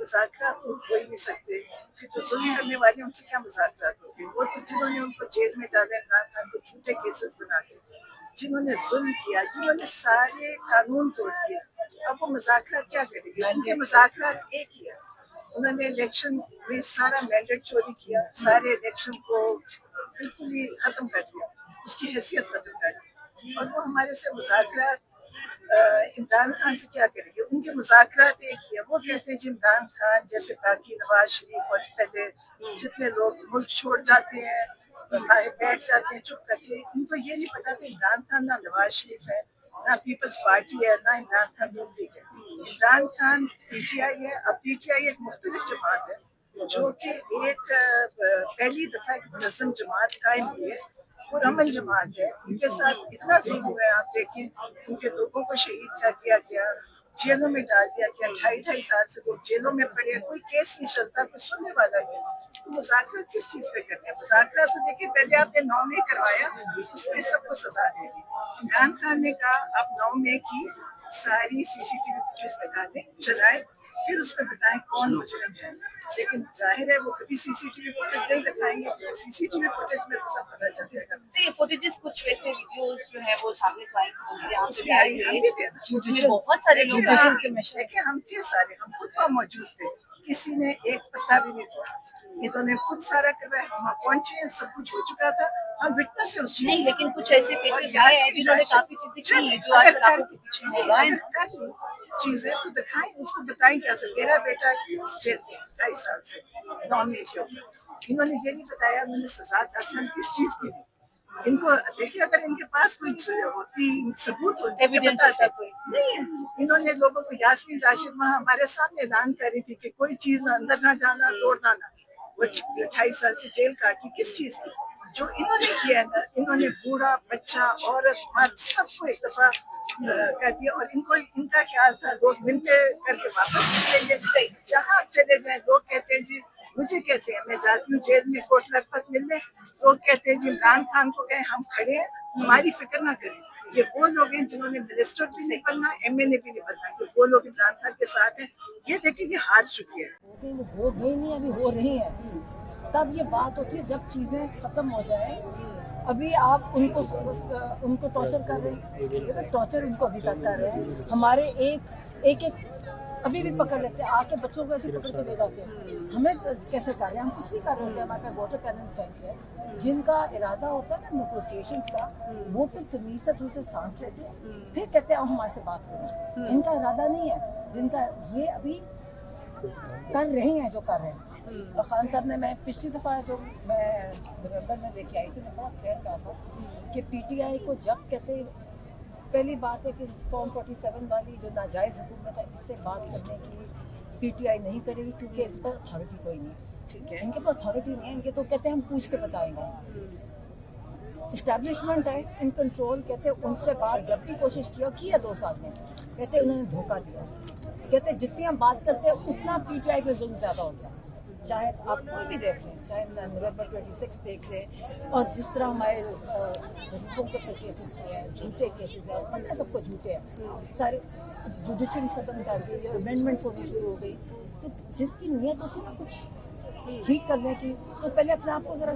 मुज़ाकरात तो हो ही नहीं सकते कि जो जुल्म करने वाले उनसे क्या मुज़ाकरात होंगे। वो तो जिन्होंने उनको जेल में डाला, इमरान खान को झूठे केसेस बना के, जिन्होंने जुल्म किया, जिन्होंने सारे कानून तोड़ दिए, अब वो मुज़ाकरात क्या करेंगे? उनके मुज़ाकरात एक ही है। उन्होंने इलेक्शन में सारा मैंडेट चोरी किया, सारे इलेक्शन को बिल्कुल ही खत्म कर दिया, उसकी हैसियत खत्म कर दी। और वो हमारे से मुज़ाकरात इमरान खान से क्या करेंगे? उनके मुज़ाकरात एक ही है। वो कहते हैं जी इमरान खान जैसे बाकी नवाज शरीफ और पहले जितने लोग मुल्क छोड़ जाते हैं, बाहर बैठ जाते हैं चुप करके, इनको ये नहीं पता कि इमरान खान ना नवाज शरीफ है, ना पीपल्स पार्टी है, ना इमरान खान नून लीग है। इमरान खान पीटीआई है। अब पीटीआई एक मुख्तलिफ जमात है जो कि एक पहली दफा एक मुनज़्ज़म जमात कायम हुई है, पुरअमन जमात है। उनके साथ इतना जुल्म हुआ है, आप देखिए, उनके लोगों को शहीद कर दिया गया, जेलों में डाल दिया गया, 2.5 साल से लोग जेलों में पड़े हैं, कोई केस नहीं चलता, कोई सुनने वाला नहीं। तो मुज़ाकरा किस चीज़ पे करते हैं? मुज़ाकरा तो देखिए पहले आपने 9 में करवाया, उसमें सबको सजा दे दी। इमरान खान ने कहा आप 9 में की सारी सीसीटीवी फुटेज निकालें, चलाएं, फिर उसमें बताएं कौन मुजरिम है। लेकिन जाहिर है वो कभी सीसीटीवी फुटेज नहीं दिखाएंगे, सीसीटीवी फुटेज में तो सब पता चल जाएगा। ये फुटेजेस कुछ वैसे वीडियोस जो है वो सामने आई होंगी, आप उसमें आई, हम भी थे ना, जिसमें बहुत सारे लोग देखिए हम थे सारे, हम खुद वहाँ मौजूद थे, किसी ने एक पत्ता भी नहीं तोड़ा। इन्होंने खुद सारा करवाया, हम पहुंचे हैं, सब कुछ हो चुका था, हम विटनेस है उस चीज नहीं, के। लेकिन कुछ ऐसे केसेस आए हैं जिन्होंने काफी चीजें की जो आज सलाखों के पीछे हो गए हैं। कर ली चीजें तो दिखाएं, उसको बताएं कैसे। मेरा बेटा जेल में 2.5 साल से 9 में के ऊपर, इन्होंने ये नहीं बताया उन्होंने सजा असल किस चीज की दी। इनको देखिए अगर इनके पास कोई होती, सबूत होते, एविडेंस होता कोई नहीं है। इन्होंने लोगों को, यास्मीन राशिद वहाँ हमारे सामने ऐलान कर रही थी कि कोई चीज अंदर ना जाना, तोड़ना ना। वो 2.5 साल से जेल काटी किस चीज की? जो इन्होंने किया है ना, इन्होंने बूढ़ा बच्चा औरत मर्द सबको एक दफा कर दिया। और इनको इनका ख्याल था लोग मिलते करके वापस निकलेंगे। जहाँ चले जाए लोग कहते हैं जी, मुझे कहते हैं मैं जाती हूँ जेल में कोर्ट लखपत मिलने, लोग कहते हैं जी इमरान खान को कहें हम खड़े हैं, हमारी फिक्र ना करें। ये वो लोग हैं जिन्होंने मिनिस्टर भी नहीं बनना, एमएनए भी नहीं बनना, ये वो लोग इमरान खान के साथ हैं। ये देखिए ये हार चुकी है। हो गई नहीं, अभी हो रही है। तब ये बात होती है जब चीजें खत्म हो जाए। अभी आप उनको टॉर्चर कर रहे हैं, टॉर्चर उनको अभी तक कर रहे हैं। हमारे एक अभी भी पकड़ लेते हैं, आके बच्चों को ऐसे पकड़ के ले जाते हैं। हमें कैसे कर रहे हैं? हम कुछ नहीं कर रहे होते, हमारे पास वोटर कैनन बैंक है। जिनका इरादा होता है ना नेगोशिएशंस का, वो फिर तमीज से थोड़ी सी सांस लेते हैं, फिर कहते हैं हमारे से बात करें। इनका इरादा नहीं है, जिनका ये अभी कर रहे हैं जो कर रहे हैं। और खान साहब ने, मैं पिछली दफ़ा जो मैं नवंबर में लेके आई थी, मैं बड़ा क्लियर कहा था कि पीटीआई को जब कहते, पहली बात है कि फॉर्म 47 वाली जो नाजायज़ हुकूमत है, इससे बात करने की पीटीआई नहीं करेगी, क्योंकि इस पर अथॉरिटी कोई नहीं। ठीक है, इनके पास अथॉरिटी नहीं है, इनके तो कहते हैं हम पूछ के बताएंगे। इस्टेब्लिशमेंट है इन कंट्रोल, कहते उनसे बात जब भी कोशिश किया 2 साल में, कहते उन्होंने धोखा दिया। कहते जितनी हम बात करते हैं उतना पीटीआई पे जुल्म ज़्यादा होता है। चाहे आप कोई भी देख लें, चाहे नवंबर 26 देख लें, और जिस तरह हमारे गरीबों के ऊपर केसेस हुए हैं, झूठे केसेस हैं, पता है सबको झूठे हैं। सारे जुडिशरी खत्म कर दी, अमेंडमेंट्स होनी शुरू हो गई। तो जिसकी नीयत होती है ना कुछ ठीक करने की, तो पहले अपने आप को जरा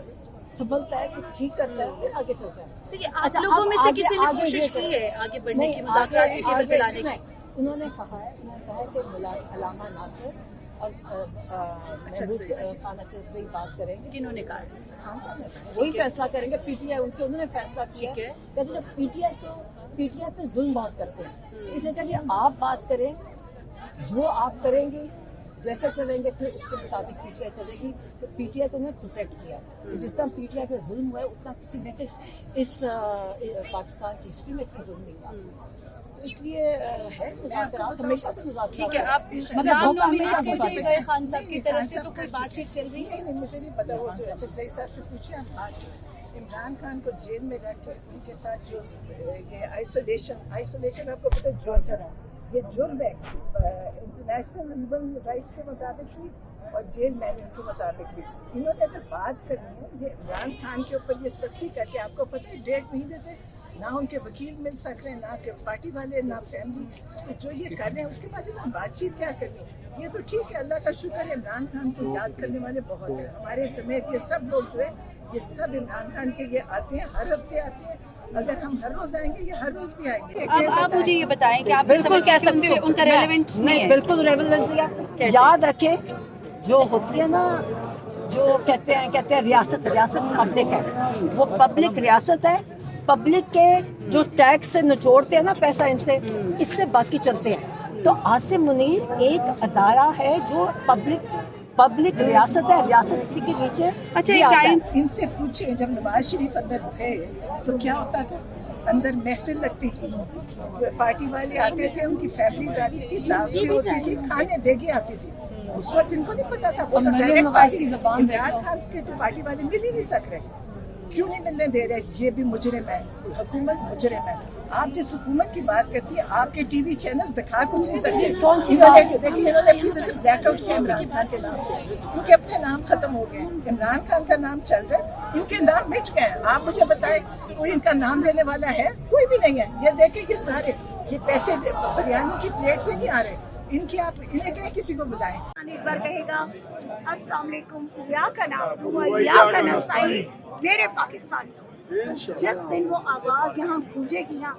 संभलता है कि ठीक करता है, फिर आगे चलता है। आप लोगों में से किसी ने कोशिश की है आगे बढ़ने की, मुज़ाकरात की टेबल पे लाने की? उन्होंने कहा है कि अलामा नासिर और महबूब खान से बात करेंगे। किन्होंने कहा? खान साहब ने वही फैसला करेंगे, पीटीआई उनके, उन्होंने फैसला किया। कहते जब पीटीआई पे जुल्म बहुत करते हैं, इसलिए कहिए आप बात करें, जो आप करेंगे जैसे चलेंगे फिर उसके मुताबिक पीटीआई चलेगी। तो पीटीआई को उन्होंने प्रोटेक्ट किया। जितना पीटीआई पे जुल्म हुआ है उतना किसी ने इस पाकिस्तान की हिस्ट्री में इतना जुल्म नहीं हुआ। इसलिए है मुज़ाकरात, हमेशा से मुज़ाकरात। ठीक है, आप नाम नॉमिनेट कीजिए गए खान साहब की तरफ से, तो कोई बातचीत चल रही है? नहीं, मुझे नहीं पता। वो जो अफसर साहब से पूछे हम आज इमरान खान को जेल में रख के उनके साथ जो ये आइसोलेशन आपको पता है टॉर्चर है, ये जुर्म है इंटरनेशनल ह्यूमन राइट्स के मुताबिक भी और जेल मैनुअल के मुताबिक भी। इन्होंने अगर बात करनी है ये इमरान खान के ऊपर ये सख्ती करके, आपको पता है 1.5 महीने से ना उनके वकील मिल सक रहे हैं, ना के पार्टी वाले, ना फैमिली। तो जो ये कर रहे हैं उसके बाद ना बातचीत क्या करनी। ये तो ठीक है, अल्लाह का शुक्र है, इमरान खान को याद करने वाले बहुत हैं। हमारे समेत ये सब लोग जो है, ये सब इमरान खान के लिए आते हैं, हर हफ्ते आते हैं। अगर हम हर रोज आएंगे, ये हर रोज भी आएंगे। अब आप मुझे ये बताएं कि आप बिल्कुल कह सकते हो, उनका रेलेवेंस नहीं है। बिल्कुल रेलेवेंस है। याद रखें, जो होती है ना, जो कहते हैं रियासत पब्लिक है, वो पब्लिक रियासत है। पब्लिक के जो टैक्स से निचोड़ते हैं ना पैसा, इनसे इससे बाकी चलते हैं। तो आसिम मुनीर एक अदारा है जो पब्लिक रियासत है, रियासत के नीचे। अच्छा, एक टाइम इनसे पूछे, जब नवाज शरीफ अंदर थे तो क्या होता था? अंदर महफिल लगती थी, पार्टी वाले आते थे, उनकी फैमिलीज आती थी, दावतें होती थी, खाने देगे आती थी। उस वक्त इनको नहीं पता था। इमरान खान के तो पार्टी वाले मिल ही नहीं सक रहे। क्यों नहीं मिलने दे रहे? ये भी मुजरिम है, हुकूमत मुजरिम है। आप जिस हुकूमत की बात करती है, आपके टीवी चैनल्स दिखा कुछ नहीं सकते। देखिए, इन्होंने फिर ब्लैकआउट किया इमरान खान के नाम पे। इनके अपने नाम खत्म हो गए, इमरान खान का नाम चल रहा है, इनके नाम मिट गए। आप मुझे बताएं, कोई इनका नाम लेने वाला है? कोई भी नहीं है। ये देखें, ये सारे ये पैसे बिरयानी की प्लेट पे नहीं आ रहे इनकी। आप इन्हें कहें, किसी को बुलाएं। एक बार कहेगा अस्सलाम वालेकुम, या का नाम या का नसाई मेरे पाकिस्तान। जिस दिन वो आवाज़ यहाँ गूंजेगी ना,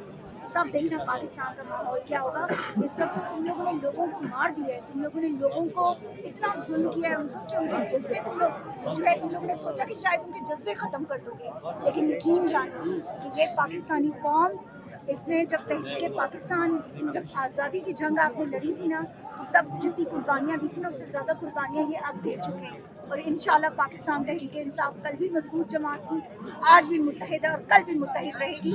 तब देखना पाकिस्तान का माहौल क्या होगा। इस वक्त तुम लोगों ने लोगों को मार दिया है, तुम लोगों ने लोगों को इतना जुल्म किया है उनको कि उनके जज्बे तुम लोगों ने सोचा कि शायद उनके जज्बे ख़त्म कर दोगे। लेकिन यकीन जानो कि ये पाकिस्तानी कौम, इसने जब तहरीक पाकिस्तान, जब आज़ादी की जंग आपने लड़ी थी ना, तो तब जितनी कुर्बानियाँ दी थी ना, उससे ज़्यादा कुर्बानियाँ ये आप दे चुके हैं। और इंशाल्लाह पाकिस्तान तहरीक इंसाफ कल भी मजबूत जमात थी, आज भी मुत्तहिद और कल भी मुत्तहिद रहेगी।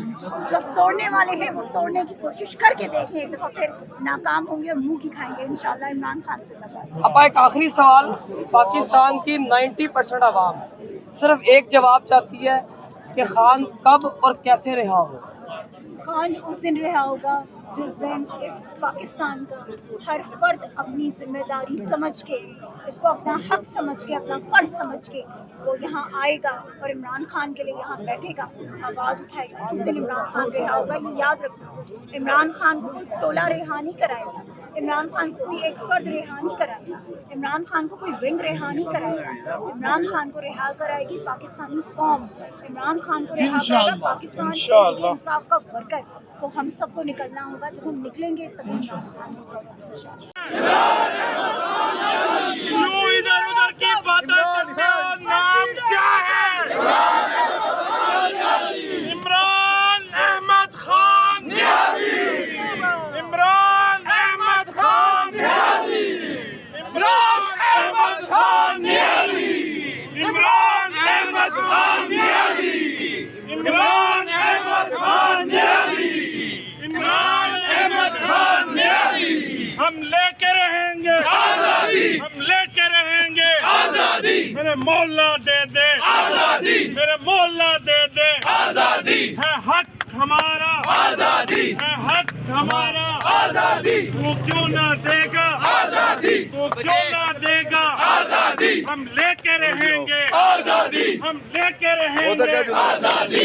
जो तोड़ने वाले हैं वो तोड़ने की कोशिश करके देखें, एक दफ़ा फिर नाकाम होंगे और मुँह की खाएंगे इंशाल्लाह। इमरान खान से लगा। अब एक आखिरी सवाल, पाकिस्तान की 90% आवाम सिर्फ एक जवाब चाहती है कि खान कब और कैसे रिहा हो। खान उस दिन रहा होगा जिस दिन इस पाकिस्तान का हर फर्द अपनी जिम्मेदारी समझ के, इसको अपना हक समझ के, अपना फ़र्ज समझ के वो यहाँ आएगा और इमरान खान के लिए यहाँ बैठेगा, आवाज़ उठाएगा। उस दिन इमरान खान रहा होगा। ये याद रखना, इमरान खान को कोई टोला रिहा नहीं कराएगा, इमरान खान को कोई एक फर्द रिहा नहीं कराएगा, इमरान खान को कोई विंग रिहा नहीं कराएगा। इमरान खान को रिहा कराएगी पाकिस्तानी कौम, इमरान खान को रिहा कराएगा पाकिस्तान इंसाफ का वर्कर। तो हम सबको निकलना होगा, जब हम निकलेंगे तब इधर उधर की बातें करते हो, नाम क्या है? इमरान अहमद खान नियाज़ी, इमरान अहमद खान नियाज़ी, इमरान अहमद खान नियाज़ी, इमरान अहमद खान नियाज़ी, इमरान अहमद खान नियाज़ी, इमरान अहमद खान नियाज़ी। हम लेके रहेंगे आजादी, हम लेके रहेंगे आजादी। मेरे मौला दे दे आजादी, मेरे मौला दे दे आजादी। है हक हमारा आजादी, है हक हमारा आजादी। तू क्यों ना देगा आजादी, तू क्यों ना देगा आजादी। हम लेके रहेंगे आजादी, हम लेके रहेंगे आजादी।